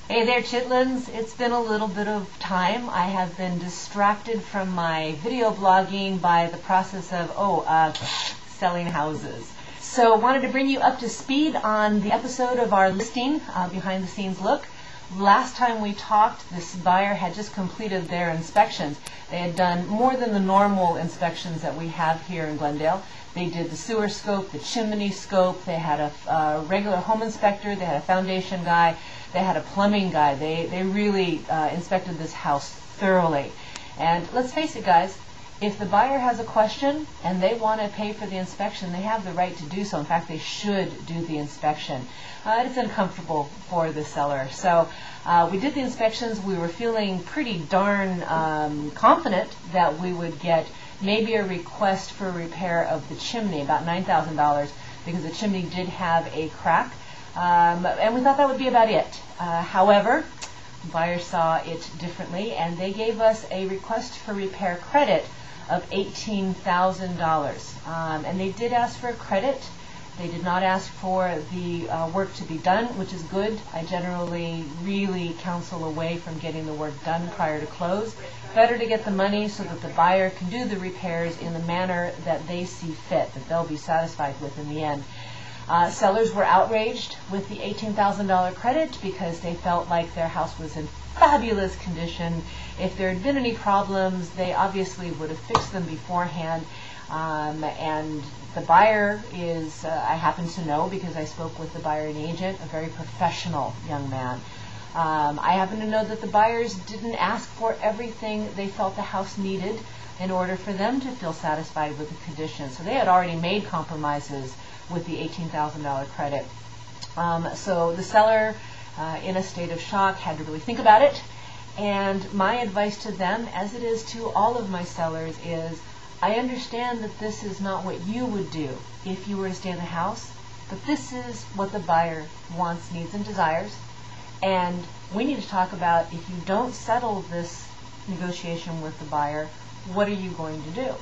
Hey there, chitlins. It's been a little bit of time. I have been distracted from my video blogging by the process of, selling houses. So wanted to bring you up to speed on the episode of our listing, behind the scenes look. Last time we talked, this buyer had just completed their inspections. They had done more than the normal inspections that we have here in Glendale. They did the sewer scope, the chimney scope, they had a regular home inspector, they had a foundation guy, they had a plumbing guy. They really inspected this house thoroughly. And let's face it, guys, if the buyer has a question and they want to pay for the inspection, they have the right to do so. In fact, they should do the inspection. It's uncomfortable for the seller. So we did the inspections. We were feeling pretty darn confident that we would get maybe a request for repair of the chimney, about $9,000, because the chimney did have a crack. And we thought that would be about it. However, the buyer saw it differently, and they gave us a request for repair credit of $18,000. And they did ask for a credit. They did not ask for the work to be done, which is good. I generally really counsel away from getting the work done prior to close. Better to get the money so that the buyer can do the repairs in the manner that they see fit, that they'll be satisfied with in the end. Sellers were outraged with the $18,000 credit because they felt like their house was in fabulous condition. If there had been any problems, they obviously would have fixed them beforehand. And the buyer is, I happen to know because I spoke with the buyer and agent, a very professional young man. I happen to know that the buyers didn't ask for everything they felt the house needed in order for them to feel satisfied with the condition. So they had already made compromises with the $18,000 credit. So the seller, in a state of shock, had to really think about it. And my advice to them, as it is to all of my sellers, is I understand that this is not what you would do if you were to stay in the house, but this is what the buyer wants, needs, and desires. And we need to talk about, if you don't settle this negotiation with the buyer, what are you going to do?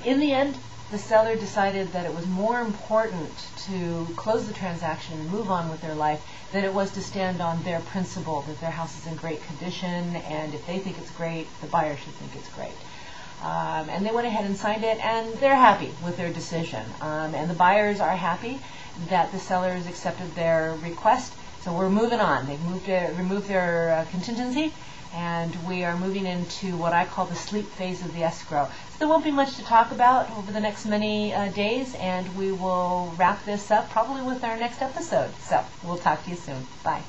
In the end, the seller decided that it was more important to close the transaction and move on with their life than it was to stand on their principle that their house is in great condition, and if they think it's great, the buyer should think it's great. And they went ahead and signed it, and they're happy with their decision. And the buyers are happy that the sellers accepted their request. So we're moving on. They've removed their contingency, and we are moving into what I call the sleep phase of the escrow. So there won't be much to talk about over the next many days, and we will wrap this up probably with our next episode. So we'll talk to you soon. Bye.